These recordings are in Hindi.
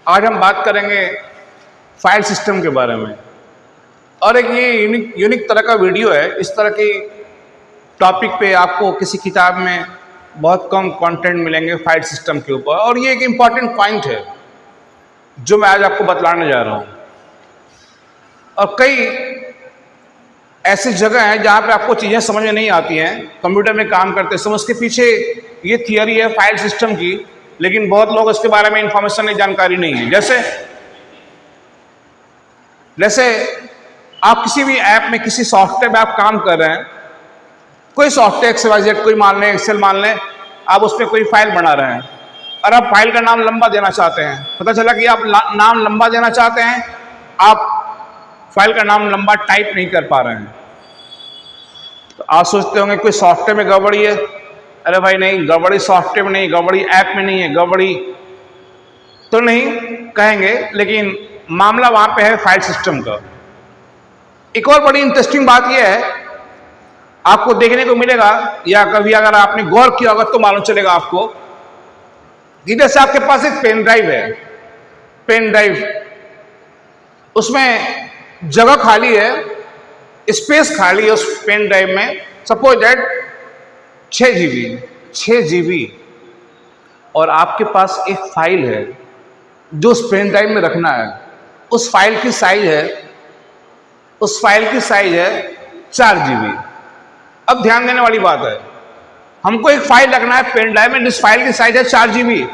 आज हम बात करेंगे फाइल सिस्टम के बारे में। और एक ये यूनिक तरह का वीडियो है। इस तरह की टॉपिक पे आपको किसी किताब में बहुत कम कंटेंट मिलेंगे फाइल सिस्टम के ऊपर, और ये एक इम्पॉर्टेंट पॉइंट है जो मैं आज आपको बतलाने जा रहा हूँ। और कई ऐसी जगह हैं जहाँ पे आपको चीज़ें समझ में नहीं आती हैं कंप्यूटर में काम करते समय। उसके पीछे ये थियरी है फाइल सिस्टम की, लेकिन बहुत लोग इसके बारे में इंफॉर्मेशन नहीं, जानकारी नहीं है। जैसे आप किसी भी ऐप में, किसी सॉफ्टवेयर में आप काम कर रहे हैं, कोई सॉफ्टवेयर XYZ, कोई मान लें एक्सेल मान लें, आप उस पर कोई फाइल बना रहे हैं और आप फाइल का नाम लंबा देना चाहते हैं। पता चला कि आप नाम लंबा देना चाहते हैं, आप फाइल का नाम लंबा टाइप नहीं कर पा रहे हैं। तो आप सोचते होंगे कोई सॉफ्टवेयर में गड़बड़ी है। अरे भाई नहीं, गड़बड़ी सॉफ्टवेयर में नहीं, गड़बड़ी ऐप में नहीं है, गड़बड़ी तो नहीं कहेंगे, लेकिन मामला वहां पे है फाइल सिस्टम का। एक और बड़ी इंटरेस्टिंग बात यह है, आपको देखने को मिलेगा या कभी अगर आपने गौर किया होगा तो मालूम चलेगा आपको कि जैसे आपके पास एक पेन ड्राइव है, पेन ड्राइव, उसमें जगह खाली है, स्पेस खाली है उस पेन ड्राइव में। सपोज दैट 6 GB, और आपके पास एक फाइल है जो उस पेन ड्राइव में रखना है। उस फाइल की साइज है 4 GB। अब ध्यान देने वाली बात है, हमको एक फाइल रखना है पेन ड्राइव में जिस फाइल की साइज है 4 GB,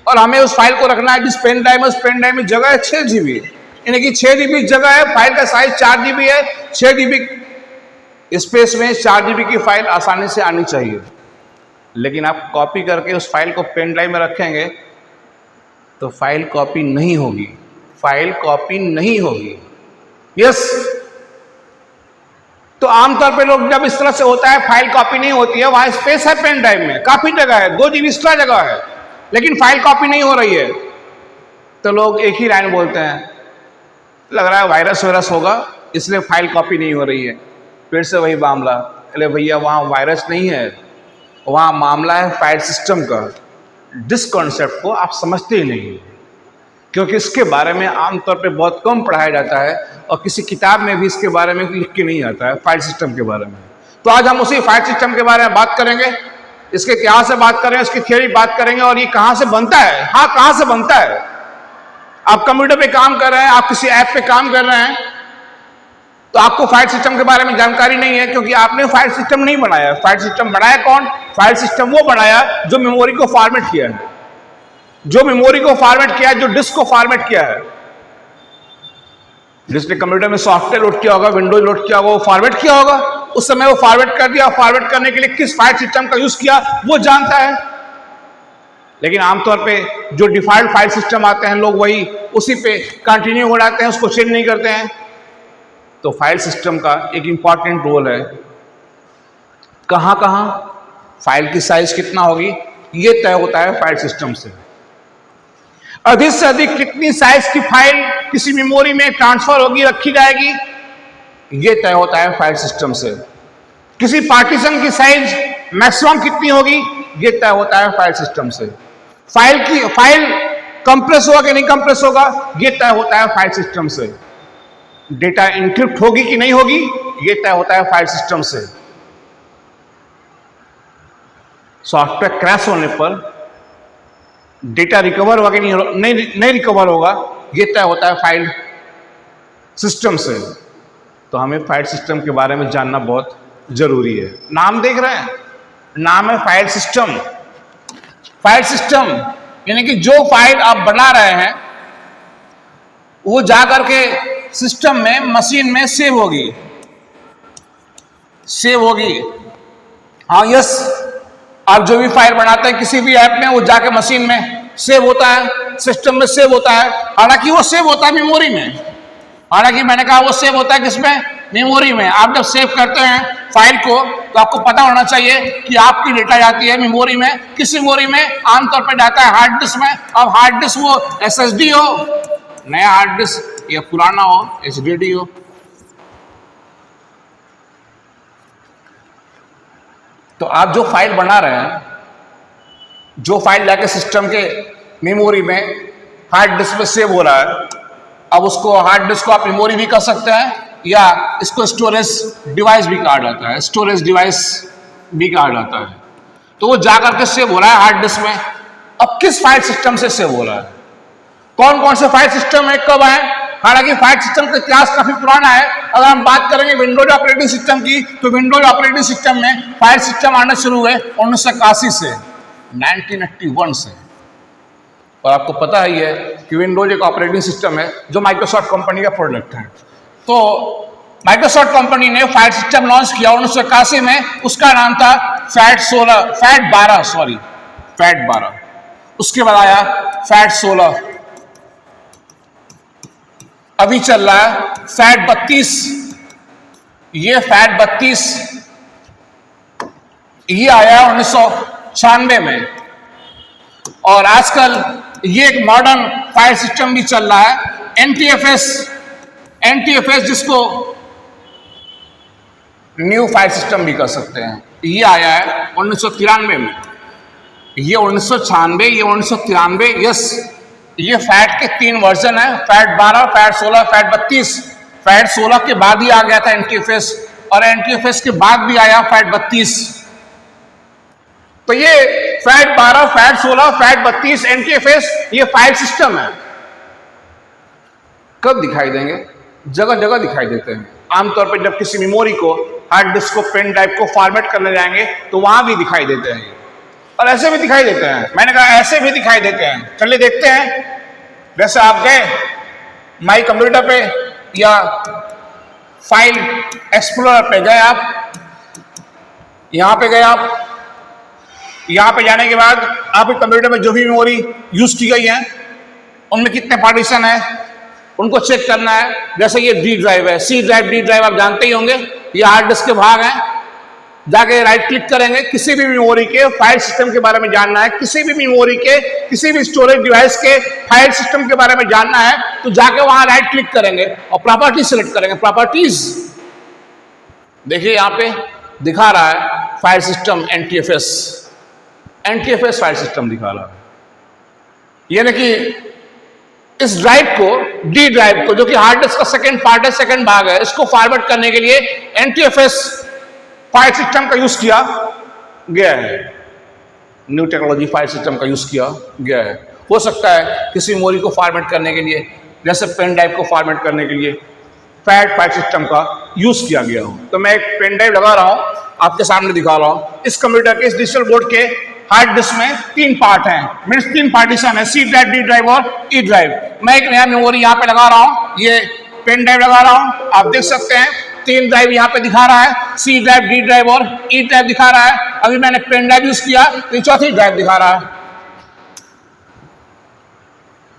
और हमें उस फाइल को रखना है जिस पेन ड्राइव में, उस पेन ड्राइव में जगह है 6 GB। यानी कि 6 GB जगह है, फाइल का साइज 4 GB है। 6 GB स्पेस में 4 GB की फाइल आसानी से आनी चाहिए। लेकिन आप कॉपी करके उस फाइल को पेन ड्राइव में रखेंगे तो फाइल कॉपी नहीं होगी, फाइल कॉपी नहीं होगी। यस, तो आमतौर पे लोग जब इस तरह से होता है, फाइल कॉपी नहीं होती है, वहां स्पेस है पेन ड्राइव में, काफी जगह है, 2 GB एक्स्ट्रा जगह है, लेकिन फाइल कॉपी नहीं हो रही है, तो लोग एक ही लाइन बोलते हैं, लग रहा है वायरस होगा इसलिए फाइल कॉपी नहीं हो रही है। फिर से वही मामला, अरे भैया वहां वायरस नहीं है, वहां मामला है फाइल सिस्टम का। जिस कॉन्सेप्ट को आप समझते ही नहीं, क्योंकि इसके बारे में आमतौर पे बहुत कम पढ़ाया जाता है और किसी किताब में भी इसके बारे में लिख के नहीं आता है फाइल सिस्टम के बारे में। तो आज हम उसी फाइल सिस्टम के बारे में बात करेंगे, इसके इतिहास से बात करेंगे, इसकी थियरी बात करेंगे, और ये कहाँ से बनता है। हाँ, कहाँ से बनता है। आप कंप्यूटर पे काम कर रहे हैं, आप किसी ऐप पे काम कर रहे हैं, तो आपको फाइल सिस्टम के बारे में जानकारी नहीं है, क्योंकि आपने फाइल सिस्टम नहीं बनाया। फाइल सिस्टम बनाया कौन? फाइल सिस्टम वो बनाया जो मेमोरी को फॉर्मेट किया है, जो मेमोरी को फॉर्मेट किया है, जो डिस्क को फॉर्मेट किया है। जिसने कंप्यूटर में सॉफ्टवेयर लोड किया होगा, विंडोज लोड किया होगा, वो फॉर्मेट किया होगा, उस समय वो फॉर्मेट कर दिया। फॉर्मेट करने के लिए किस फाइल सिस्टम का यूज किया वो जानता है। लेकिन आमतौर पे जो डिफॉल्ट फाइल सिस्टम आते हैं, लोग वही उसी पे कंटिन्यू हो जाते हैं, उसको चेंज नहीं करते हैं। तो फाइल सिस्टम का एक इंपॉर्टेंट रोल है। कहां फाइल की साइज कितना होगी ये तय होता है फाइल सिस्टम से। अधिक से अधिक कितनी साइज की फाइल किसी मेमोरी में ट्रांसफर होगी, रखी जाएगी, ये तय होता है फाइल सिस्टम से। किसी पार्टीशन की साइज मैक्सिमम कितनी होगी, ये तय होता है फाइल सिस्टम से। फाइल कंप्रेस होगा कि नहीं कंप्रेस होगा, ये तय होता है फाइल सिस्टम से। डेटा इंक्रिप्ट होगी कि नहीं होगी, ये तय होता है फाइल सिस्टम से। सॉफ्टवेयर क्रैश होने पर डेटा रिकवर होगा कि नहीं रिकवर होगा, ये तय होता है फाइल सिस्टम से। तो हमें फाइल सिस्टम के बारे में जानना बहुत जरूरी है। नाम देख रहे हैं, नाम है फाइल सिस्टम। फाइल सिस्टम यानी कि जो फाइल आप बना रहे हैं वो जाकर के सिस्टम में, मशीन में सेव होगी। हाँ, यस, आप जो भी फाइल बनाते हैं किसी भी ऐप में, वो जाके मशीन में सेव होता है, सिस्टम में सेव होता है। हालांकि वो सेव होता है मेमोरी में। हालांकि मैंने कहा वो सेव होता है किसमें? मेमोरी में। आप जब सेव करते हैं फाइल को तो आपको पता होना चाहिए कि आपकी डेटा जाती है मेमोरी में। किस मेमोरी में? आमतौर पर जाता है हार्ड डिस्क में। अब हार्ड डिस्क वो SSD हो, नया हार्ड डिस्क, या पुराना हो HDD हो। तो आप जो फाइल बना रहे हैं, जो फाइल जाके सिस्टम के मेमोरी में हार्ड डिस्क में सेव हो रहा है। अब उसको हार्ड डिस्क को आप मेमोरी भी कर सकते हैं या इसको स्टोरेज डिवाइस भी कहा जाता है, स्टोरेज डिवाइस भी कहा जाता है। तो वो जाकर के सेव हो रहा है हार्ड डिस्क में। अब किस फाइल सिस्टम से सेव हो रहा है, कौन कौन से फाइल सिस्टम है, कब है? हालांकि फाइल सिस्टम का इतिहास काफी पुराना है। अगर हम बात करेंगे विंडोज ऑपरेटिंग सिस्टम की, तो विंडोज ऑपरेटिंग सिस्टम में फाइल सिस्टम आना शुरू हुए 1981 से, 1981 से। और आपको पता ही है कि विंडोज एक ऑपरेटिंग सिस्टम है जो माइक्रोसॉफ्ट कंपनी का प्रोडक्ट है। तो माइक्रोसॉफ्ट कंपनी ने फाइल सिस्टम लॉन्च किया 1981 में। उसका नाम था फैट 12। उसके बाद आया फैट 16, अभी चल रहा है फैट 32। ये फैट 32 ये आया 1996 में। और आजकल ये एक मॉडर्न फाइल सिस्टम भी चल रहा है, एनटीएफएस, जिसको न्यू फाइल सिस्टम भी कर सकते हैं। ये आया है 1993 में, ये 1996, ये 1993। यस, ये फैट के 3 वर्जन है, फैट 12, फैट 16, फैट 32। फैट 16 के बाद ही आ गया था एनटीएफएस, और एनटीएफएस के बाद भी आया फैट 32। तो ये फैट 12, फैट 16, फैट 32, एनटीएफएस, ये फाइल सिस्टम है। कब दिखाई देंगे? जगह जगह दिखाई देते हैं। आमतौर पर जब किसी मेमोरी को, हार्ड डिस्क को, पेन ड्राइव को फॉर्मेट करने जाएंगे तो वहां भी दिखाई देते हैं, और ऐसे भी दिखाई देते हैं। मैंने कहा ऐसे भी दिखाई देते हैं, चलिए देखते हैं। जैसे आप गए माई कंप्यूटर पे या फाइल एक्सप्लोरर पे गए, आप यहां पे गए, आप यहां पे जाने के बाद आपके कंप्यूटर में जो भी मेमोरी यूज की गई है उनमें कितने पार्टीशन है उनको चेक करना है। जैसे ये डी ड्राइव है, सी ड्राइव, डी ड्राइव आप जानते ही होंगे, ये हार्ड डिस्क के भाग हैं। जाके राइट क्लिक करेंगे, किसी भी मेमोरी के फाइल सिस्टम के बारे में जानना है, किसी भी मेमोरी के, किसी भी स्टोरेज डिवाइस के फाइल सिस्टम के बारे में जानना है, तो जाके वहां राइट क्लिक करेंगे और प्रॉपर्टी सिलेक्ट करेंगे। प्रॉपर्टीज देखिए यहां पे दिखा रहा है file system NTFS file system दिखा रहा है। यानी कि इस ड्राइव को, डी ड्राइव को, जो कि हार्ड डिस्क का सेकंड पार्ट है, सेकंड भाग है, इसको फॉरवर्ड करने के लिए एनटीएफएस फाइल सिस्टम का यूज किया गया है। न्यू टेक्नोलॉजी फाइल सिस्टम का यूज किया गया है। हो सकता है किसी मेमोरी को फॉर्मेट करने के लिए, जैसे पेन ड्राइव को फॉर्मेट करने के लिए फैट फाइल सिस्टम का यूज किया गया हो। तो मैं एक पेन ड्राइव लगा रहा हूं, आपके सामने दिखा रहा हूं। इस कंप्यूटर के, इस डिजिटल बोर्ड के हार्ड डिस्क में 3 पार्ट हैं, मीन्स 3 पार्टीशन है, सी ड्राइव, डी ड्राइव और ई ड्राइव। मैं एक नया मेमोरी यहाँ पे लगा रहा हूँ, ये पेन ड्राइव लगा रहा हूँ। आप देख सकते हैं 3 ड्राइव यहाँ पे दिखा रहा है, सी ड्राइव, डी ड्राइव और ई ड्राइव दिखा रहा है। अभी मैंने पेन ड्राइव यूज किया तो 4थी ड्राइव दिखा रहा है,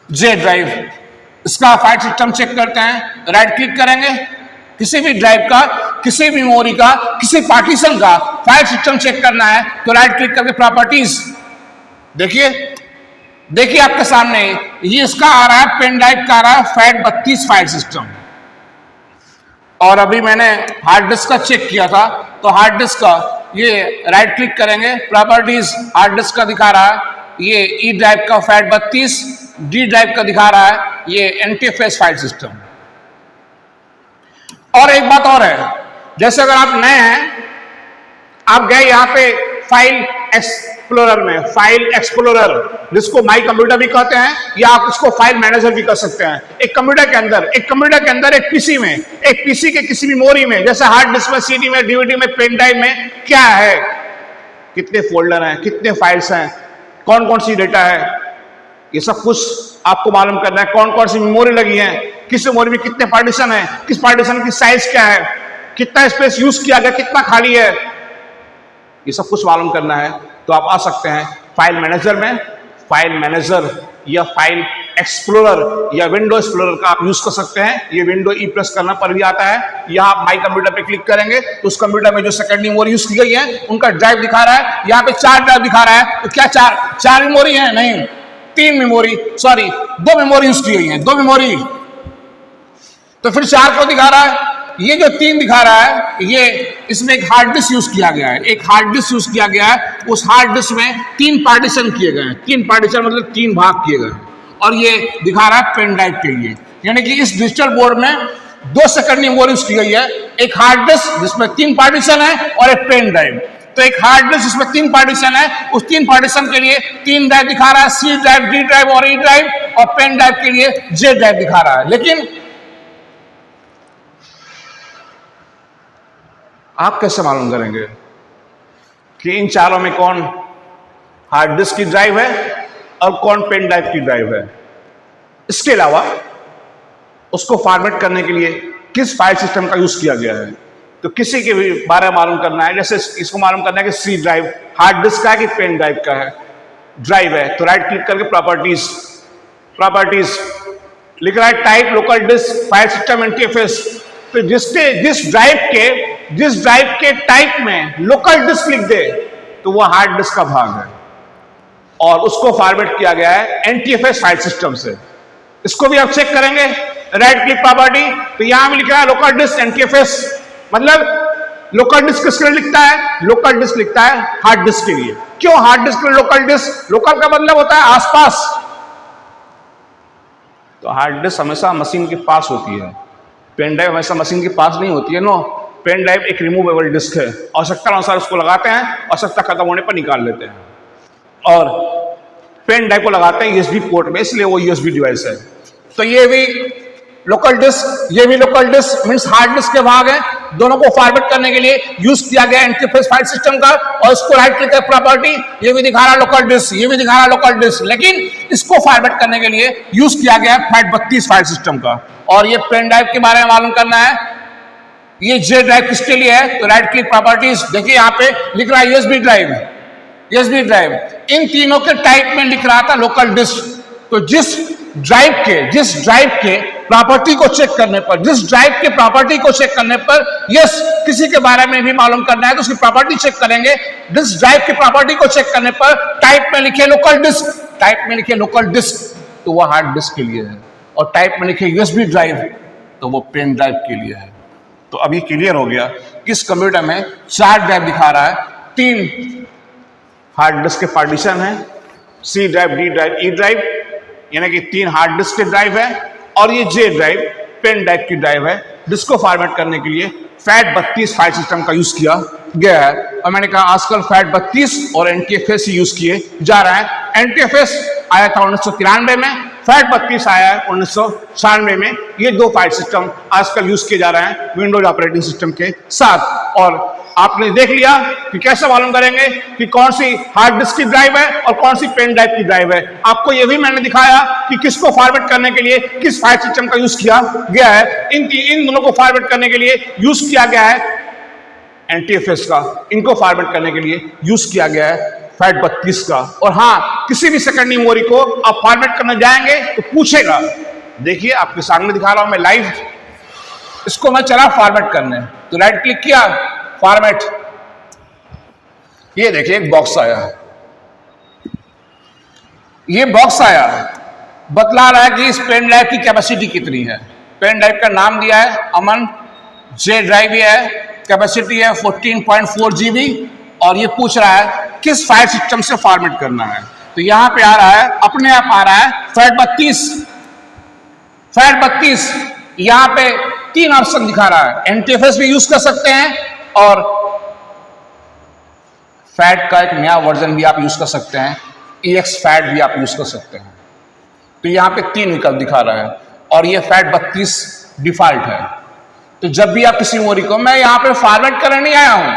जे ड्राइव। इसका फाइल सिस्टम चेक करते हैं, राइट क्लिक करेंगे, किसी भी ड्राइव का, किसी भी मेमोरी का, किसी पार्टीशन का फाइल सिस्टम चेक करना है तो राइट क्लिक करके प्रॉपर्टीज, देखिए आपके सामने ये इसका आ रहा है, पेन ड्राइव का आ रहा है फैट 32 फाइल सिस्टम। और अभी मैंने हार्ड डिस्क का चेक किया था, तो हार्ड डिस्क का ये राइट क्लिक करेंगे, प्रॉपर्टीज, हार्ड डिस्क का दिखा रहा है ये ई ड्राइव का फैट 32, डी ड्राइव का दिखा रहा है ये एनटीएफएस फाइल सिस्टम। और एक बात और है, जैसे अगर आप नए हैं, आप गए यहाँ पे फाइल एक्सप्लोरर में, फाइल एक्सप्लोरर जिसको माई कंप्यूटर भी कहते हैं, या आप उसको फाइल मैनेजर भी कर सकते हैं। एक कंप्यूटर के अंदर एक पीसी में, एक पीसी के किसी मेमोरी में, जैसे हार्ड डिस्क में, सीडी में, डीवीडी में, पेन ड्राइव में क्या है, कितने फोल्डर हैं, कितने फाइल्स हैं, कौन कौन सी डेटा है, ये सब कुछ आपको मालूम करना है। कौन कौन सी मेमोरी लगी है, किस मेमोरी में कितने पार्टीशन है, किस पार्टीशन की साइज क्या है, कितना स्पेस यूज किया गया, कितना खाली है, ये सब कुछ मालूम करना है तो आप आ सकते हैं फाइल मैनेजर में। फाइल मैनेजर या फाइल एक्सप्लोरर या विंडो एक्सप्लोरर का आप यूज कर सकते हैं। ये विंडो ई प्रेस करना पर भी आता है। यहाँ आप माई कंप्यूटर पे क्लिक करेंगे तो उस कंप्यूटर में जो सेकंड मेमोरी यूज की गई है उनका ड्राइव दिखा रहा है। यहाँ पे 4 ड्राइव दिखा रहा है, तो क्या चार मेमोरी है? नहीं, 2 मेमोरी यूज की गई है, 2 मेमोरी। तो फिर 4 को दिखा रहा है। ये जो 3 दिखा रहा है, ये इसमें एक हार्ड डिस्क यूज किया गया है, एक हार्ड डिस्क यूज किया गया है। उस हार्ड डिस्क में 3 पार्टीशन किए गए हैं, 3 पार्टीशन मतलब 3 भाग किए गए हैं। और ये दिखा रहा है पेन ड्राइव के लिए। यानी कि इस डिजिटल बोर्ड में 2 सेकेंडरी मेमोरी यूज की गई है, एक हार्ड डिस्क जिसमें 3 पार्टीशन है और एक पेन ड्राइव। तो एक हार्ड डिस्क जिसमें 3 पार्टीशन है, उस 3 पार्टीशन के लिए 3 ड्राइव दिखा रहा है, सी ड्राइव, डी ड्राइव और ई ड्राइव, और पेन ड्राइव के लिए जे ड्राइव दिखा रहा है। लेकिन आप कैसे मालूम करेंगे कि इन चारों में कौन हार्ड डिस्क की ड्राइव है और कौन पेन ड्राइव की ड्राइव है? इसके अलावा उसको फॉर्मेट करने के लिए किस फाइल सिस्टम का यूज किया गया है, तो किसी के भी बारे में मालूम करना है। जैसे इसको मालूम करना है कि सी ड्राइव हार्ड डिस्क का है कि पेन ड्राइव का है, ड्राइव है, तो राइट क्लिक करके प्रॉपर्टीज लिख रहा है type local disk file system NTFS. तो जिस ड्राइव के टाइप में लोकल डिस्क लिख दे तो वो हार्ड डिस्क का भाग है और उसको फॉर्मेट किया गया है एनटीएफएस फाइल सिस्टम से। इसको भी आप चेक करेंगे, राइट क्लिक प्रॉपर्टी, तो यहां भी लिख रहा है लोकल डिस्क एनटीएफएस। मतलब लोकल डिस्क किसके लिए लिखता है? लोकल डिस्क लिखता है हार्ड डिस्क के लिए। क्यों हार्ड डिस्क के लिए लोकल डिस्क? लोकल का मतलब होता है आसपास, तो हार्ड डिस्क हमेशा मशीन के पास होती है, पेन ड्राइव हमेशा मशीन के पास नहीं होती है। नो, पेन ड्राइव एक रिमूवेबल डिस्क है, आवश्यकता अनुसार उसको लगाते हैं, आवश्यकता खत्म होने पर निकाल लेते हैं। और पेन ड्राइव को लगाते हैं यूएसबी पोर्ट में, इसलिए वो यूएसबी डिवाइस है। तो ये भी लोकल डिस्क, ये भी local disk means hard disk के भाग है। दोनों को फॉर्मेट करने के लिए यूज किया गया एनटीएफएस फाइल सिस्टम का, और इसको राइट क्लिक कर प्रॉपर्टी, ये भी दिखा रहा है लोकल डिस्क, ये भी दिखा रहा है लोकल डिस्क, लेकिन इसको फॉर्मेट करने के लिए यूज किया गया है FAT32 फाइल सिस्टम का। और ये पेन ड्राइव के बारे में मालूम करना है, ये जे ड्राइव किसके लिए है, तो राइट क्लिक प्रॉपर्टीज, देखिए यहाँ पे लिख रहा है यूएसबी ड्राइव, यूएसबी ड्राइव। इन तीनों के टाइप में लिख रहा था लोकल डिस्क। तो जिस ड्राइव के प्रॉपर्टी को चेक करने पर, यस किसी के बारे में भी मालूम करना है तो उसकी प्रॉपर्टी चेक करेंगे। जिस ड्राइव की प्रॉपर्टी को चेक करने पर टाइप में लिखे लोकल डिस्क, तो वो हार्ड डिस्क के लिए है, और टाइप में लिखे यूएसबी ड्राइव तो वो पेन ड्राइव के लिए है। तो अभी क्लियर हो गया, इस कंप्यूटर में 4 ड्राइव दिखा रहा है, 3 हार्ड डिस्क के पार्टीशन है, C drive, D drive, E drive, यानी कि 3 हार्ड डिस्क के ड्राइव है, और ये जे ड्राइव पेन ड्राइव की ड्राइव है, जिसको फॉर्मेट करने के लिए FAT32 फाइल सिस्टम का यूज किया गया है। और मैंने कहा आजकल FAT32 और एनटीएफएस ही यूज किए जा रहा है। एनटीएफएस आया था 1993 में, FAT32 आया है 1996 में। ये 2 फाइल सिस्टम आजकल यूज किए जा रहे हैं विंडोज ऑपरेटिंग सिस्टम के साथ। और आपने देख लिया कि कैसे मालूम करेंगे कि कौन सी हार्ड डिस्क की ड्राइव है और कौन सी पेन ड्राइव की ड्राइव है। आपको यह भी मैंने दिखाया कि किसको फॉर्मेट करने के लिए किस फाइल सिस्टम का यूज किया गया है। इन दोनों को फॉर्मेट करने के लिए यूज किया गया है एनटीएफएस का, इनको फॉर्मेट करने के लिए यूज किया गया है FAT32 का। और हाँ, किसी भी सेकेंडरी मेमोरी को आप फॉर्मेट करने जाएंगे तो पूछेगा, देखिए आपके सामने दिखा रहा हूं मैं लाइव, इसको मैं चला फॉर्मेट करने, तो राइट क्लिक किया, फॉर्मेट, ये देखिए एक बॉक्स आया, ये बॉक्स आया, बतला रहा है कि इस पेन ड्राइव की कैपेसिटी कितनी है। पेन ड्राइव का नाम दिया है अमन, जे ड्राइव ये है, कैपेसिटी है 14.4 GB, और ये पूछ रहा है किस फाइल सिस्टम से फॉर्मेट करना है। तो यहां पे आ रहा है, अपने आप आ रहा है FAT32। यहां पे 3 ऑप्शन दिखा रहा है, एनटीएफएस भी यूज कर सकते हैं और फैट का एक नया वर्जन भी आप यूज कर सकते हैं, EXFAT भी आप यूज कर सकते हैं। तो यहां पे 3 विकल्प दिखा रहा है, और ये FAT32 डिफॉल्ट है। तो जब भी आप किसी मेमोरी को, मैं यहां पे फॉर्मेट करने नहीं आया हूं,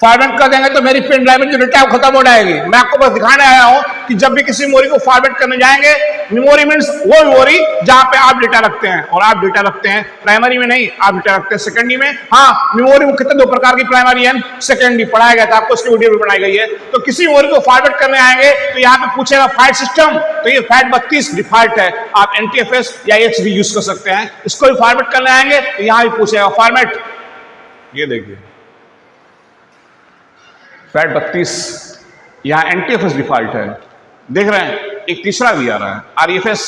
फॉर्मेट कर देंगे तो मेरी पेन ड्राइव में जो डेटा है खत्म हो जाएगी। मैं आपको बस दिखाने आया हूं कि जब भी किसी मेमोरी को फॉर्मेट करने जाएंगे, मेमोरी मींस वो मेमोरी जहां पे आप डेटा रखते हैं, और आप डेटा रखते हैं प्राइमरी में नहीं, आप डेटा रखते हैं सेकेंडरी में। हाँ, मेमोरी मुख्यतः 2 प्रकार की, प्राइमरी एंड सेकेंडरी, पढ़ाया गया था आपको, उसकी वीडियो भी बनाई गई है। तो किसी मेमोरी को फॉर्मेट करने आएंगे तो यहाँ पे पूछेगा फाइल सिस्टम, तो ये FAT32 डिफॉल्ट है, आप एनटीएफएस या EX भी यूज कर सकते हैं। इसको भी फॉर्मेट करने आएंगे तो यहाँ भी पूछेगा फॉर्मेट, ये देखिए FAT32, यहाँ एनटीएफएस डिफॉल्ट है, देख रहे हैं। एक तीसरा भी आ रहा है REFS,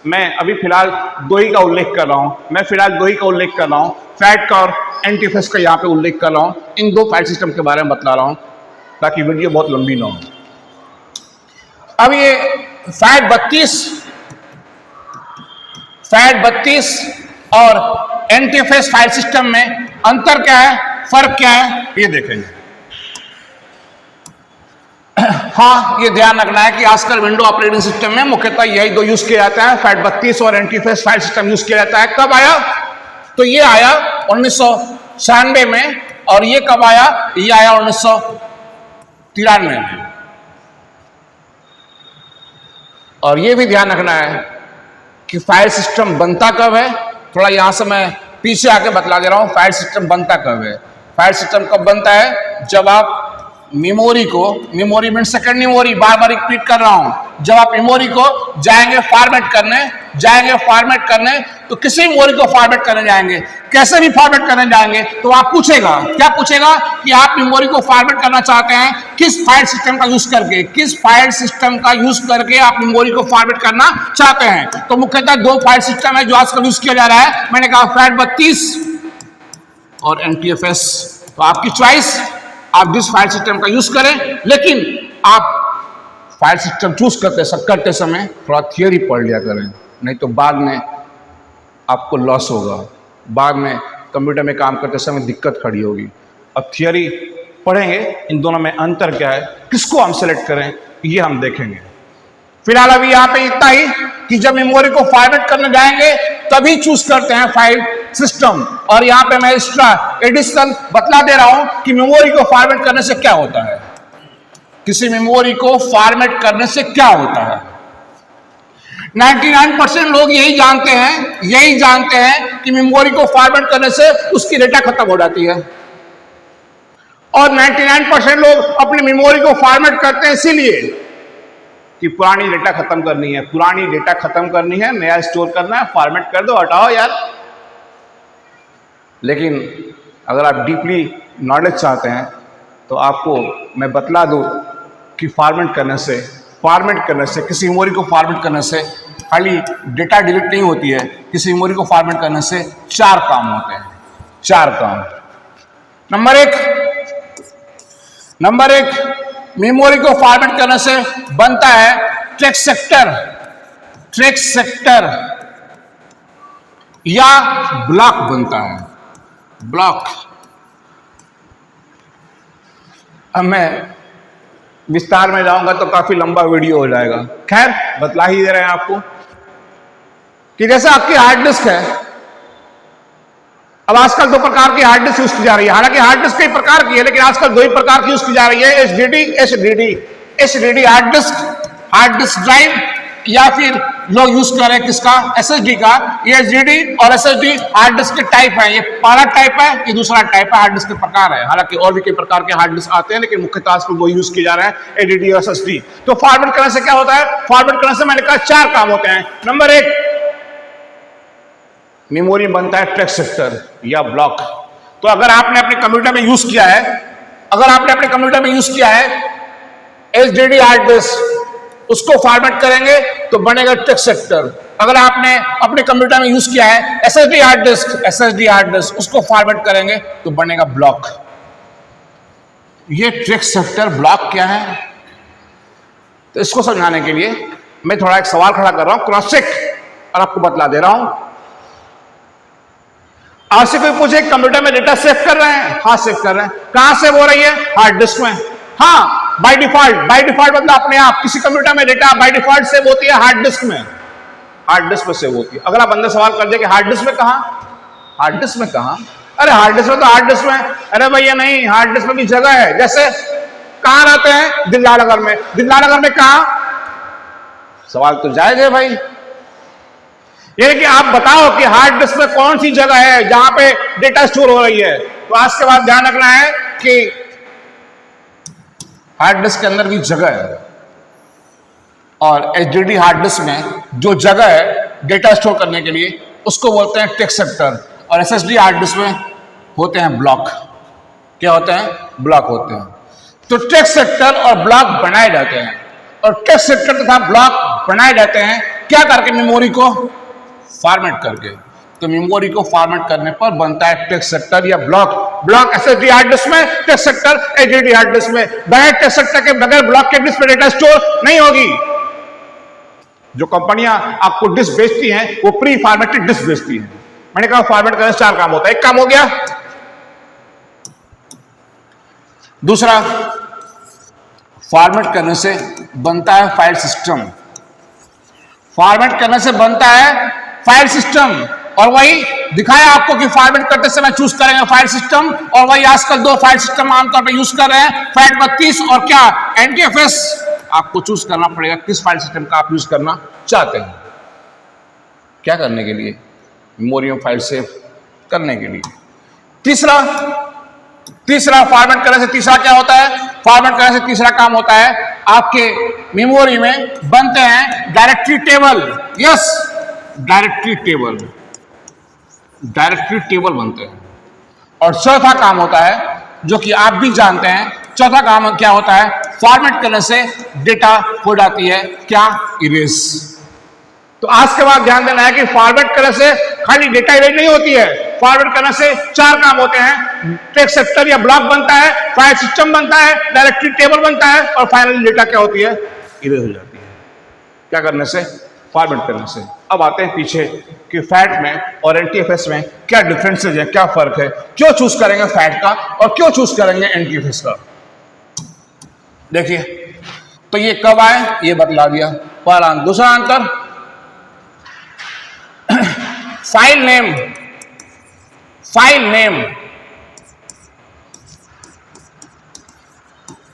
मैं अभी फिलहाल 2 ही का उल्लेख कर रहा हूं, फैट का और एनटीएफएस का यहाँ पे उल्लेख कर रहा हूं। इन 2 फाइल सिस्टम के बारे में बतला रहा हूं ताकि वीडियो बहुत लंबी ना हो। अब ये FAT32 फैट 32 और एनटीएफएस फाइल सिस्टम में अंतर क्या है, फर्क क्या है, ये देखेंगे। हाँ, ये ध्यान रखना है कि आजकल विंडो ऑपरेटिंग सिस्टम में मुख्यतः यही दो यूज किए जाते हैं, फैट 32 और एनटीएफएस फाइल सिस्टम यूज किया जाता है। कब आया? तो ये आया 1996 में, और ये कब आया? ये आया 1993 में। और ये भी ध्यान रखना है कि फाइल सिस्टम बनता कब है। थोड़ा यहां से मैं पीछे आके बतला दे रहा हूं, फाइल सिस्टम बनता कब है। फाइल सिस्टम कब बनता है? जब आप मेमोरी को, मेमोरी मीन सेकंड मेमोरी, बार बार रिपीट कर रहा हूं, जब आप मेमोरी को जाएंगे फॉर्मेट करने, तो किसी मेमोरी को फॉर्मेट करने जाएंगे, कैसे भी फॉर्मेट करने जाएंगे, तो आप पूछेगा, क्या पूछेगा कि आप मेमोरी को फॉर्मेट करना चाहते हैं किस फाइल सिस्टम का यूज करके, किस फाइल सिस्टम का यूज करके आप मेमोरी को फॉर्मेट करना चाहते हैं। तो मुख्यतः दो फाइल सिस्टम है जो आजकल यूज किया जा रहा है, मैंने कहा फैट 32 और एनटीएफएस। तो आपकी चॉइस, आप जिस फाइल सिस्टम का यूज करें, लेकिन आप फाइल सिस्टम चूज करते समय थोड़ा थियरी पढ़ लिया करें, नहीं तो बाद में आपको लॉस होगा, बाद में कंप्यूटर में काम करते समय दिक्कत खड़ी होगी। अब थियरी पढ़ेंगे, इन दोनों में अंतर क्या है, किसको हम सेलेक्ट करें, ये हम देखेंगे। फिलहाल अभी यहाँ पे इतना ही कि जब मेमोरी को फॉर्मेट करने जाएंगे तभी चूज करते हैं फाइल सिस्टम। और यहाँ पे मैं एक्स्ट्रा एडिशनल बतला दे रहा हूं कि मेमोरी को फॉर्मेट करने से क्या होता है, किसी मेमोरी को फॉर्मेट करने से क्या होता है। 99% लोग यही जानते हैं कि मेमोरी को फॉर्मेट करने से उसकी डेटा खत्म हो जाती है, और 99% लोग अपनी मेमोरी को फॉर्मेट करते हैं इसीलिए कि पुरानी डेटा खत्म करनी है, नया स्टोर करना है, फॉर्मेट कर दो, हटाओ यार। लेकिन अगर आप डीपली नॉलेज चाहते हैं तो आपको मैं बतला दूं कि फॉर्मेट करने से किसी मेमोरी को फॉर्मेट करने से खाली डेटा डिलीट नहीं होती है, किसी मेमोरी को फॉर्मेट करने से 4 काम होते हैं, 4 काम। नंबर एक, मेमोरी को फॉर्मेट करने से बनता है ट्रैक सेक्टर या ब्लॉक बनता है, ब्लॉक। अब मैं विस्तार में जाऊंगा तो काफी लंबा वीडियो हो जाएगा, खैर बतला ही दे रहे हैं आपको कि जैसे आपकी हार्ड डिस्क है। अब आजकल 2 प्रकार की हार्ड डिस्क यूज की जा रही है, हालांकि हार्ड डिस्क कई प्रकार की है, लेकिन आजकल 2 ही प्रकार की यूज की जा रही है, एचडीडी हार्ड डिस्क ड्राइव, या फिर लोग यूज कर रहे हैं किसका, एसएसडी का। ये एचडीडी और एसएसडी हार्ड डिस्क के टाइप है, ये पहला टाइप है, ये दूसरा टाइप है, हार्ड डिस्क के प्रकार है। हालांकि और भी कई प्रकार के हार्ड डिस्क आते हैं, लेकिन मुख्यतः आजकल वो यूज किए जा रहे हैं, एचडीडी और एसएसडी। तो फॉर्मेट करने से क्या होता है? फॉर्मेट करने से मैंने कहा 4 काम होते हैं। नंबर 1, मेमोरी बनता है ट्रैक सेक्टर या ब्लॉक। तो अगर आपने अपने कंप्यूटर में यूज किया है, एचडीडी हार्ड डिस्क, उसको फॉर्मेट करेंगे तो बनेगा ट्रैक सेक्टर। अगर आपने अपने कंप्यूटर में यूज किया है एसएसडी हार्ड डिस्क, उसको फॉर्मेट करेंगे तो बनेगा ब्लॉक। ये ट्रैक सेक्टर ब्लॉक क्या है, तो इसको समझाने के लिए मैं थोड़ा एक सवाल खड़ा कर रहा हूं, क्रॉस चेक, और आपको बतला दे रहा हूं। आपसे कोई पूछे कंप्यूटर में डेटा सेव कर रहे हैं? हाँ, सेव कर रहे हैं। कहां सेव हो रही है? हार्ड डिस्क में। हाँ, बाय डिफॉल्ट मतलब अपने आप, किसी कंप्यूटर में डेटा बाय डिफॉल्ट सेव होती है हार्ड डिस्क में, सेव होती है। अगला बंदा सवाल कर दे कि हार्ड डिस्क में कहां? अरे हार्ड डिस्क में तो हार्ड डिस्क में। अरे भैया नहीं, हार्ड डिस्क में भी जगह है। जैसे कहां रहते हैं? दिल्लानगर में कहां? सवाल तो जायज है भाई, ये कि आप बताओ कि हार्ड डिस्क में कौन सी जगह है जहां पे डेटा स्टोर हो रही है। तो आज के बाद ध्यान रखना है कि हार्ड डिस्क के अंदर भी जगह है, और एचडीडी हार्ड डिस्क में जो जगह है डेटा स्टोर करने के लिए उसको बोलते हैं ट्रैक सेक्टर, और एसएसडी हार्ड डिस्क में होते हैं ब्लॉक। क्या होते हैं? ब्लॉक होते हैं। तो ट्रैक सेक्टर और ब्लॉक बनाए जाते हैं, और ट्रैक सेक्टर तथा ब्लॉक बनाए जाते हैं क्या करके? मेमोरी को फॉर्मेट करके। तो मेमोरी को फॉर्मेट करने पर बनता है ट्रैक सेक्टर या ब्लॉक एसएसडी हार्ड डिस्क में, track sector HDD hard disk में। बगैर ट्रैक सेक्टर के, बगैर ब्लॉक के डिस्क पे डेटा स्टोर नहीं होगी। जो कंपनियां आपको डिस्क बेचती हैं वो प्री फॉर्मेटेड डिस्क बेचती हैं। मैंने कहा फॉर्मेट करने से 4 काम होता है। एक काम हो गया। दूसरा, फॉर्मेट करने से बनता है फाइल सिस्टम। फॉर्मेट करने से बनता है फाइल सिस्टम, और वही दिखाया आपको कि फॉर्मेट करते समय चूज करेंगे फाइल सिस्टम, और वही आजकल 2 फाइल सिस्टम आमतौर पर यूज कर रहे हैं, FAT32 और क्या, NTFS। आपको चूज करना पड़ेगा किस फाइल सिस्टम का आप यूज करना चाहते हैं। क्या करने के लिए? मेमोरी में फाइल सेव करने के लिए। तीसरा फॉर्मेट करने से तीसरा क्या होता है? फॉर्मेट करने से तीसरा काम होता है, आपके मेमोरी में बनते हैं directory table. Yes, directory table बनते हैं। और चौथा काम होता है, जो कि आप भी जानते हैं, चौथा काम क्या होता है? फॉर्मेट करने से डेटा हो जाती है क्या? इरेज। तो आज के बाद ध्यान देना है कि फॉर्मेट करने से खाली डेटा इरेज नहीं होती है। फॉरवर्ड करने से 4 काम होते हैं। टेक्स्ट सेक्टर या ब्लॉक बनता है, फाइल सिस्टम बनता है, डायरेक्टरी टेबल बनता है, और फाइनली डेटा क्या होती है? इरेज हो जाती है। क्या करने से? फॉर्मेट करने से। अब आते हैं पीछे कि फैट में और एनटीएफएस में क्या डिफरेंसेज है, क्या फर्क है, क्यों चूज करेंगे फैट का और क्यों चूज करेंगे एनटीएफएस का। देखिए, तो ये कब आए ये बतला दिया, पहला। दूसरा अंतर, फाइल नेम।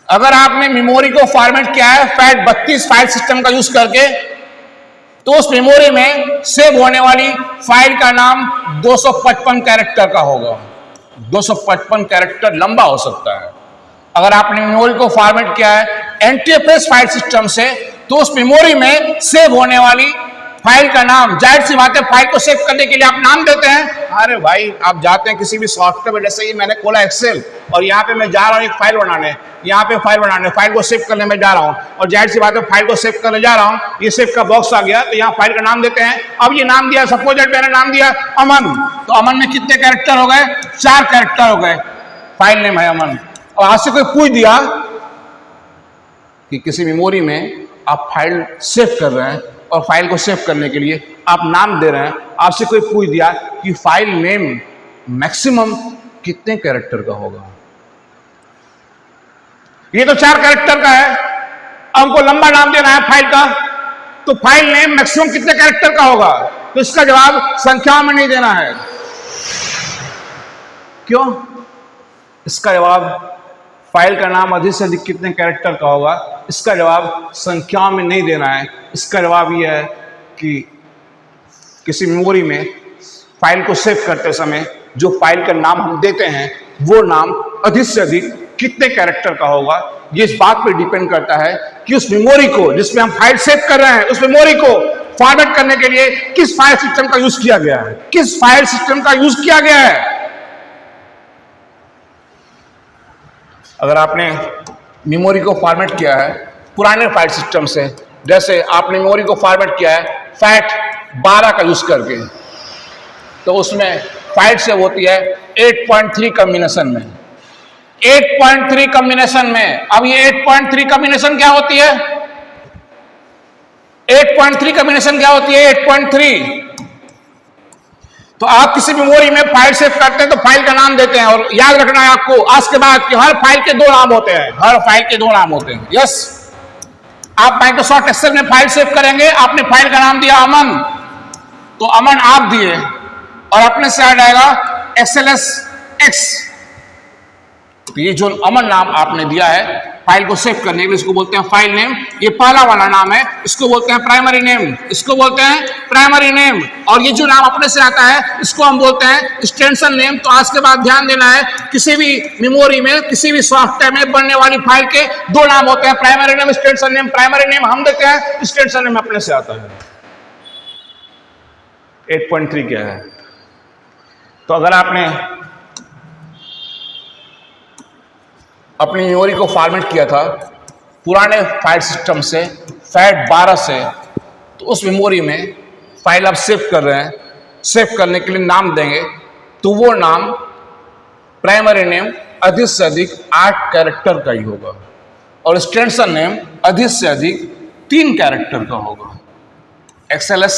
अगर आपने मेमोरी को फॉर्मेट किया है FAT32 फाइल सिस्टम का यूज करके, तो उस मेमोरी में सेव होने वाली फाइल का नाम 255 कैरेक्टर का होगा। 255 कैरेक्टर लंबा हो सकता है। अगर आपने मेमोरी को फॉर्मेट किया है एनटीएफएस फाइल सिस्टम से, तो उस मेमोरी में सेव होने वाली फाइल का नाम, जाहिर सी बात है फाइल को सेव करने के लिए आप नाम देते हैं। अरे भाई, आप जाते हैं किसी भी सॉफ्टवेयर में, जैसे ही मैंने खोला एक्सेल और यहाँ पे मैं जा रहा हूँ एक फाइल बनाने, यहाँ पे फाइल को सेव करने में जा रहा हूँ, और जाहिर सी बात है फाइल को सेव करने जा रहा हूँ, ये सेव का बॉक्स आ गया, तो यहाँ फाइल का नाम देते हैं। अब ये नाम दिया, सपोज दैट मैंने नाम दिया अमन, तो अमन में कितने कैरेक्टर हो गए? 4 कैरेक्टर हो गए। फाइल नेम है अमन। और आज से कोई पूछ दिया कि किसी मेमोरी में आप फाइल सेव कर रहे हैं और फाइल को सेव करने के लिए आप नाम दे रहे हैं, आपसे कोई पूछ दिया कि फाइल नेम मैक्सिमम कितने कैरेक्टर का होगा? ये तो 4 कैरेक्टर का है, हमको लंबा नाम देना है फाइल का, तो फाइल नेम मैक्सिमम कितने कैरेक्टर का होगा? तो इसका जवाब संख्या में नहीं देना है। क्यों? इसका जवाब फाइल का नाम अधिक से अधिक कितने कैरेक्टर का होगा, इसका जवाब संख्या में नहीं देना है। इसका जवाब यह है कि किसी मेमोरी में फाइल को सेव करते समय जो फाइल का नाम हम देते हैं, वो नाम अधिक से अधिक कितने कैरेक्टर का होगा। ये इस बात पर डिपेंड करता है कि उस मेमोरी को जिसमें हम फाइल सेव कर रहे हैं, उस मेमोरी को फॉर्मेट करने के लिए किस फाइल सिस्टम का यूज किया गया है, किस फाइल सिस्टम का यूज किया गया है। अगर आपने मेमोरी को फॉर्मेट किया है पुराने फाइल सिस्टम से, जैसे आपने मेमोरी को फॉर्मेट किया है FAT12 का यूज करके, तो उसमें फाइल सेव होती है 8.3 कॉम्बिनेशन में। 8.3 कॉम्बिनेशन में। अब ये 8.3 कॉम्बिनेशन क्या होती है? 8.3 कॉम्बिनेशन क्या होती है? 8.3। तो आप किसी मेमोरी में फाइल सेव करते हैं तो फाइल का नाम देते हैं, और याद रखना है आपको आज के बाद कि हर फाइल के 2 नाम होते हैं। हर फाइल के 2 नाम होते हैं। यस, आप माइक्रोसॉफ्ट एक्सेल में फाइल सेव करेंगे, आपने फाइल का नाम दिया अमन, तो अमन आप दिए और अपने से आ जाएगा XLSX। तो ये जो अमन नाम आपने दिया है फाइल को सेव करने के लिए, इसको बोलते हैं फाइल नेम। ये पहला वाला नाम है, इसको बोलते हैं प्राइमरी नेम। इसको बोलते हैं प्राइमरी नेम। और ये जो नाम अपने से आता है इसको हम बोलते हैं एक्सटेंशन नेम। तो आज के बाद ध्यान देना है, किसी भी मेमोरी में, किसी भी सॉफ्टवेयर में बनने वाली फाइल के 2 नाम होते हैं, primary name, extension name. Primary name हम देते हैं, एक्सटेंशन नेम अपने से आता है। 8.3 क्या है? तो अगर आपने अपनी मेमोरी को फॉर्मेट किया था पुराने फाइल सिस्टम से FAT12 से, तो उस मेमोरी में फाइल आप सेव कर रहे हैं, सेव करने के लिए नाम देंगे, तो वो नाम प्राइमरी नेम अधिक से अधिक 8 कैरेक्टर का ही होगा, और एक्सटेंशन नेम अधिक से अधिक 3 कैरेक्टर का होगा। XLS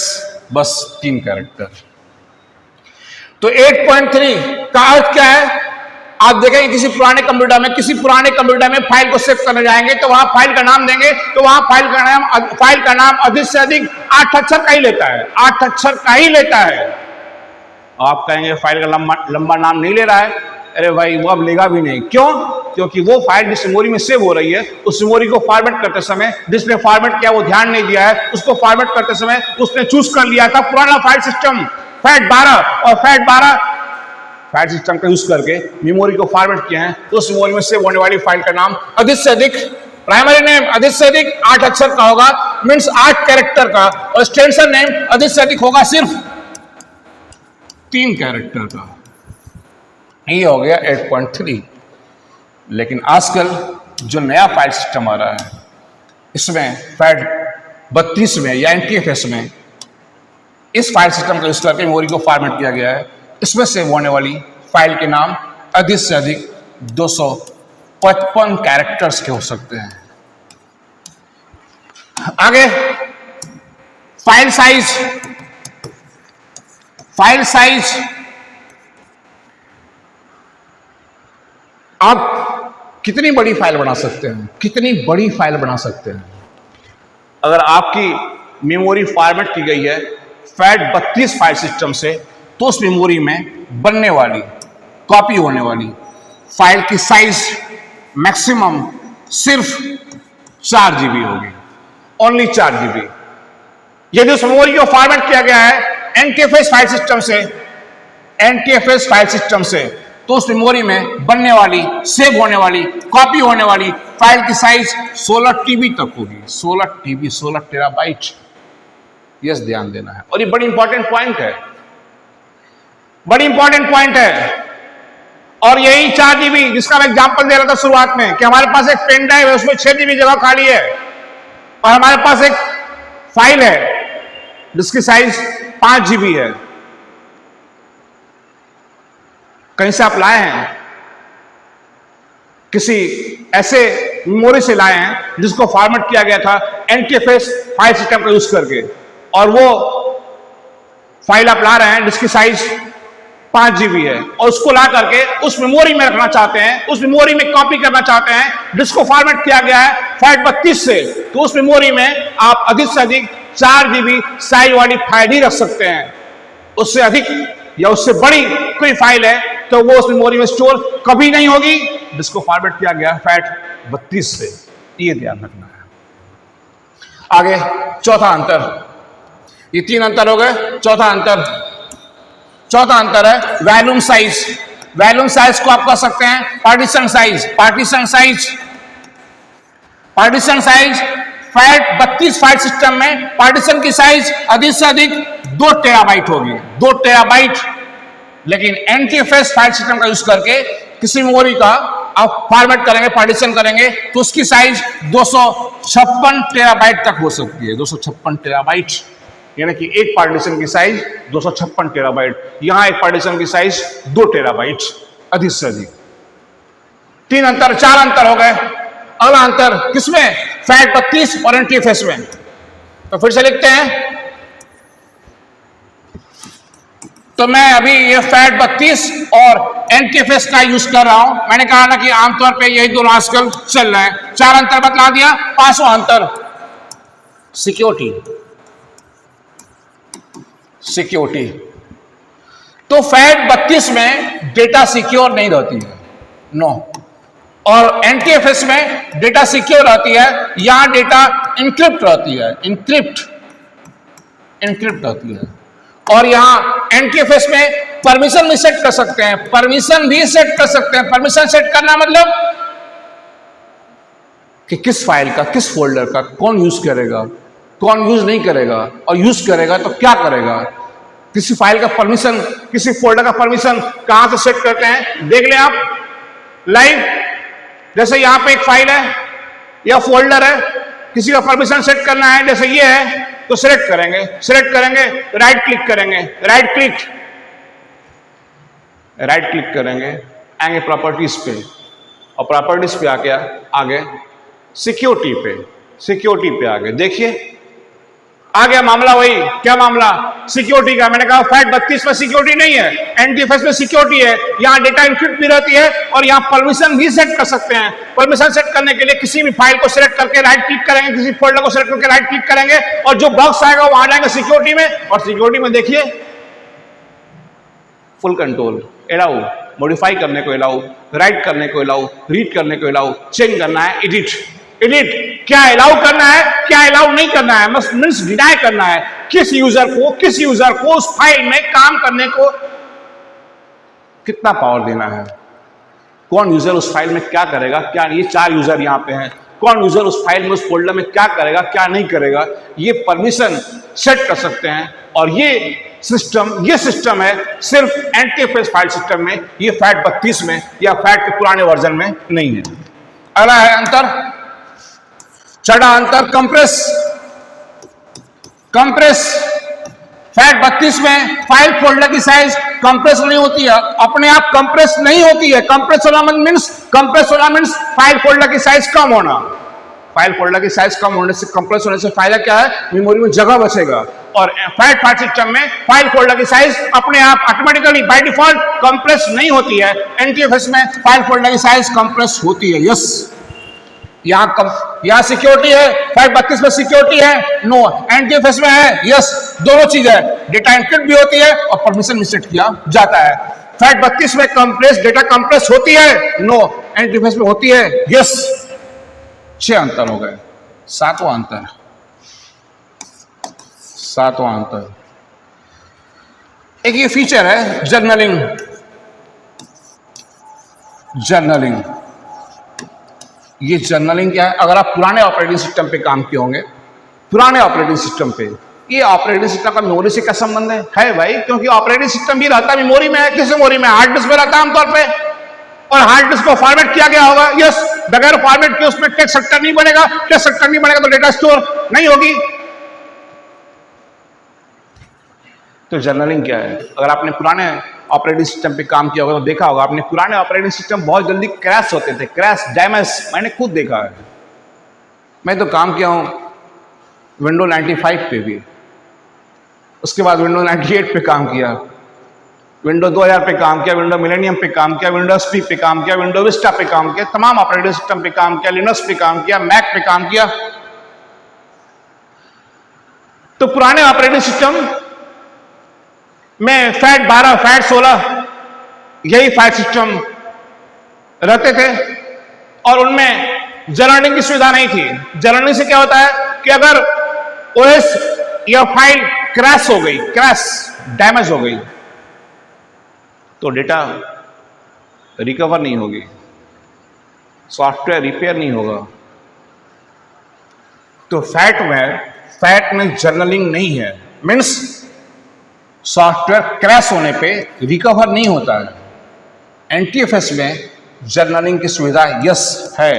बस 3 कैरेक्टर। तो 8.3 का अर्थ क्या है? आप देखेंगे किसी पुराने कंप्यूटर में फाइल को सेव करने जाएंगे तो वहां फाइल का नाम देंगे तो वहां फाइल का नाम अधिक से अधिक 8 अक्षर का ही लेता है, 8 अक्षर का ही लेता है। आप कहेंगे फाइल का लंबा नाम नहीं ले रहा है। अरे भाई वो अब लेगा भी नहीं। क्यों? क्योंकि वो फाइल जिस मेमोरी में सेव हो रही है उस मेमोरी को फॉर्मेट करते समय जिसने फॉर्मेट किया वो ध्यान नहीं दिया है। उसको फॉर्मेट करते समय उसने चूज कर लिया था पुराना फाइल सिस्टम FAT12 और FAT12 फाइल सिस्टम का यूज करके मेमोरी को फॉर्मेट किया है। तो उस मेमोरी में सेव होने वाली फाइल का नाम अधिक से अधिक, प्राइमरी नेम अधिक से अधिक 8 अक्षर का होगा, मीन्स 8 कैरेक्टर का, और एक्सटेंशन नेम अधिक से अधिक होगा सिर्फ 3 कैरेक्टर का। ये हो गया 8.3। लेकिन आजकल जो नया फाइल सिस्टम आ रहा है इसमें FAT32 में या NTFS में इस फाइल सिस्टम का यूज करके मेमोरी को फॉर्मेट किया गया है। इसमें सेव होने वाली फाइल के नाम अधिक से अधिक 255 कैरेक्टर्स के हो सकते हैं। आगे फाइल साइज आप कितनी बड़ी फाइल बना सकते हैं, कितनी बड़ी फाइल बना सकते हैं। अगर आपकी मेमोरी फॉर्मेट की गई है FAT32 फाइल सिस्टम से तो उस मेमोरी में बनने वाली, कॉपी होने वाली फाइल की साइज मैक्सिमम सिर्फ 4 GB होगी, ओनली 4 GB। यदि उस मेमोरी को फॉर्मेट किया गया है NTFS फाइल सिस्टम से तो उस मेमोरी में बनने वाली, सेव होने वाली, कॉपी होने वाली फाइल की साइज 16 TB तक होगी। 16 TB, 16 टेराबाइट। यस, ध्यान देना है। और ये बड़ी इंपॉर्टेंट पॉइंट है, बड़ी इंपॉर्टेंट पॉइंट है। और यही 4 GB जिसका मैं एग्जांपल दे रहा था शुरुआत में कि हमारे पास एक पेन ड्राइव है उसमें 6 GB जगह खाली है और हमारे पास एक फाइल है जिसकी साइज 5 GB है। कहीं से आप लाए हैं, किसी ऐसे मेमोरी से लाए हैं जिसको फॉर्मेट किया गया था NTFS फाइल सिस्टम का यूज करके, और वो फाइल आप ला रहे हैं जिसकी साइज 5 GB है और उसको ला करके उस मेमोरी में रखना चाहते हैं, उस मेमोरी में कॉपी करना चाहते हैं जिसको फॉर्मेट किया गया है FAT32 से। तो उस मेमोरी में आप अधिक से अधिक 4 GB साइज वाली फाइल ही रख सकते हैं। उससे अधिक या उससे बड़ी कोई फाइल है तो वो उस मेमोरी में स्टोर कभी नहीं होगी जिसको फॉर्मेट किया गया FAT32 से। ये ध्यान रखना है। आगे चौथा अंतर, ये 3 अंतर हो गए। चौथा अंतर है वॉल्यूम साइज। वॉल्यूम साइज को आप कह सकते हैं partition size. FAT32 file system में पार्टीशन की साइज अधिक से अधिक 2 टेराबाइट होगी, 2 टेराबाइट। लेकिन NTFS फाइल सिस्टम का यूज करके किसी मेमोरी का आप फॉर्मेट करेंगे, पार्टीशन करेंगे तो उसकी साइज 256 टेराबाइट तक हो सकती है। 256 टेराबाइट, यानी कि एक पार्टीशन की साइज 256 टेराबाइट। यहां एक पार्टीशन की साइज 2 टेराबाइट अधिक से अधिक। 4 अंतर हो गए। अगला अंतर किसमें? FAT32 और NTFS में। तो फिर से लिखते हैं। तो मैं अभी ये FAT32 और NTFS का यूज कर रहा हूं। मैंने कहा ना कि आमतौर पे यही दोनों आजकल चल रहे हैं। 4 अंतर बतला दिया। 5वां अंतर सिक्योरिटी। तो FAT32 में डेटा सिक्योर नहीं रहती है, नो, और NTFS में डेटा सिक्योर रहती है। यहां डेटा इंक्रिप्ट रहती है, इंक्रिप्ट रहती है। और यहां NTFS में परमिशन भी सेट कर सकते हैं, परमिशन सेट करना मतलब कि किस फाइल का, किस फोल्डर का कौन यूज करेगा, कौन यूज नहीं करेगा, और यूज करेगा तो क्या करेगा। किसी फाइल का परमिशन, किसी फोल्डर का परमिशन कहां से सेट करते हैं देख लें आप लाइव। जैसे यहां पे एक फाइल है या फोल्डर है, किसी का परमिशन सेट करना है, जैसे ये है तो सिलेक्ट करेंगे, राइट क्लिक करेंगे, आएंगे प्रॉपर्टीज पे, और प्रॉपर्टीज पे आके आगे सिक्योरिटी पे आगे देखिए आ गया मामला वही, क्या मामला? सिक्योरिटी का। मैंने कहा फैट 32 में सिक्योरिटी नहीं है, एनटीएफएस में सिक्योरिटी है। यहां डेटा इंक्रिप्ट भी रहती है और यहां परमिशन भी सेट कर सकते हैं। परमिशन सेट करने के लिए किसी भी फाइल को सिलेक्ट करके राइट क्लिक करेंगे, किसी फोल्डर को सिलेक्ट करके राइट क्लिक करेंगे और जो बॉक्स आएगा वो आ जाएगा सिक्योरिटी में। और सिक्योरिटी में देखिए फुल कंट्रोल, अलाउ, मॉडिफाई करने को अलाउ, राइट करने को अलाउ, रीड करने को अलाउ, चेंज करना है, एडिट। क्या अलाउ करना है, क्या अलाउ नहीं करना है, मींस डिनाई करना है। किस यूजर को उस फाइल में काम करने को कितना पावर देना है, कौन यूजर उस फाइल में क्या करेगा, क्या ये 4 यूजर यहां पे हैं, कौन यूजर उस फाइल में उस फोल्डर में क्या करेगा क्या नहीं करेगा, ये परमिशन सेट कर सकते हैं। और ये सिस्टम है सिर्फ एनटीएफएस फाइल सिस्टम में, ये फैट 32 में या फैट के पुराने वर्जन में नहीं है। अगला है अंतर, छठा अंतर कंप्रेस। फैट 32 में फाइल फोल्डर की साइज कंप्रेस नहीं होती है, अपने आप कंप्रेस नहीं होती है। कंप्रेस होना मींस फाइल फोल्डर की साइज कम होना। फाइल फोल्डर की साइज कम होने से, कंप्रेस होने से फायदा क्या है, मेमोरी में जगह बचेगा। और फैट सिस्टम में फाइल फोल्डर की साइज अपने आप ऑटोमेटिकली बाय डिफॉल्ट कंप्रेस नहीं होती है। एनटीएफएस में फाइल फोल्डर की साइज कंप्रेस होती है। यस, यहां सिक्योरिटी है, फैट 32 में सिक्योरिटी है, नो। एनटीएफएस में है, यस, दोनों चीज है, डेटा इंक्रिप्ट भी होती है और परमिशन भी सेट किया जाता है। फैट 32 में डेटा कंप्रेस होती है, नो। एनटीएफएस में होती है, यस। 6 अंतर हो गए। सातवां अंतर, एक ये फीचर है जर्नलिंग। ये जर्नलिंग क्या है? अगर आप पुराने ऑपरेटिंग सिस्टम पे काम किए होंगे, पुराने ऑपरेटिंग सिस्टम पे, ये ऑपरेटिंग सिस्टम का मेमोरी से क्या संबंध है भाई? क्योंकि ऑपरेटिंग सिस्टम भी रहता है मेमोरी में है। किस मेमोरी में? हार्ड डिस्क में रहता है आमतौर पे। और हार्ड डिस्क को फॉर्मेट किया गया होगा, यस। बगैर फॉर्मेट के उसमें टेक्स्ट सेक्टर नहीं बनेगा, टेक्स्ट सेक्टर नहीं बनेगा तो डेटा स्टोर नहीं होगी। तो जर्नलिंग क्या है? अगर आपने पुराने ऑपरेटिंग सिस्टम पे काम किया होगा तो देखा होगा आपने, पुराने ऑपरेटिंग सिस्टम बहुत जल्दी क्रैश होते थे, क्रैश, डैमेज, मैंने खुद देखा है। मैं तो काम किया हूं विंडो 95 पे भी, उसके बाद विंडो 98 पे काम किया, विंडो 2000 पे काम किया, विंडो मिलेनियम पे काम किया, विंडो XP पे काम किया, विंडो विस्टा पे काम किया, तमाम ऑपरेटिंग सिस्टम पे काम किया, लिनक्स पे काम किया, मैक पे काम किया। तो पुराने ऑपरेटिंग सिस्टम में फैट 12, फैट 16 यही फाइल सिस्टम रहते थे और उनमें जर्नलिंग की सुविधा नहीं थी। जर्नलिंग से क्या होता है कि अगर ओएस या फाइल क्रैश हो गई, डैमेज हो गई, तो डेटा रिकवर नहीं होगी, सॉफ्टवेयर रिपेयर नहीं होगा। तो फैट में जर्नलिंग नहीं है, मीन्स सॉफ्टवेयर क्रैश होने पे रिकवर नहीं होता है। एनटीएफएस में जर्नलिंग की सुविधा यस है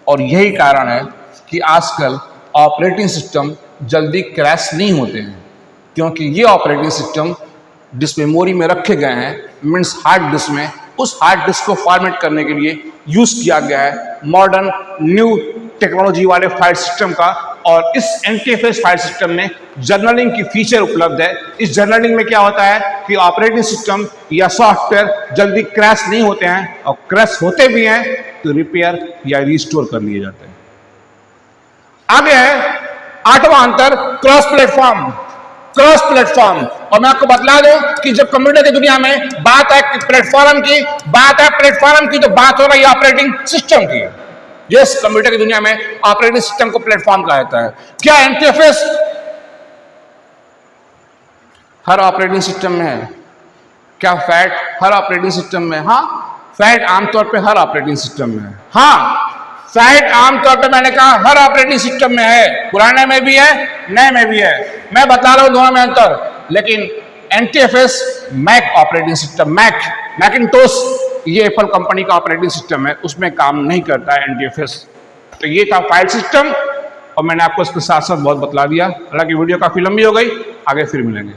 और यही कारण है कि आजकल ऑपरेटिंग सिस्टम जल्दी क्रैश नहीं होते हैं, क्योंकि ये ऑपरेटिंग सिस्टम जिस मेमोरी में रखे गए हैं, मीन्स हार्ड डिस्क में, उस हार्ड डिस्क को फॉर्मेट करने के लिए यूज किया गया है मॉडर्न न्यू टेक्नोलॉजी वाले फाइल सिस्टम का। और इस एनटीएफएस फाइल सिस्टम में जर्नलिंग की फीचर उपलब्ध है। इस जर्नलिंग में क्या होता है कि ऑपरेटिंग सिस्टम या सॉफ्टवेयर जल्दी क्रैश नहीं होते हैं, और क्रैश होते भी हैं तो रिपेयर या रिस्टोर कर लिए जाते हैं। आगे है 8वां अंतर, क्रॉस प्लेटफॉर्म। और मैं आपको बतला दूं कि जब कंप्यूटर की दुनिया में बात है प्लेटफॉर्म की, तो बात हो रही है ऑपरेटिंग सिस्टम की। यस, कंप्यूटर की दुनिया में ऑपरेटिंग सिस्टम को प्लेटफॉर्म कहा जाता है। क्या एनटीएफएस हर ऑपरेटिंग सिस्टम में है? क्या फैट हर ऑपरेटिंग सिस्टम में? हाँ, फैट आमतौर पे हर ऑपरेटिंग सिस्टम में है। हाँ, फैट आमतौर पे मैंने कहा हर ऑपरेटिंग सिस्टम में है, पुराने में भी है, नए में भी है। मैं बता रहा हूं दोनों में अंतर। लेकिन NTFS Mac operating system, Macintosh, ये एप्पल कंपनी का ऑपरेटिंग सिस्टम है, उसमें काम नहीं करता है एनटीएफएस। तो ये था फाइल सिस्टम और मैंने आपको इसके साथ साथ बहुत बतला दिया। हालांकि वीडियो काफी लंबी हो गई, आगे फिर मिलेंगे।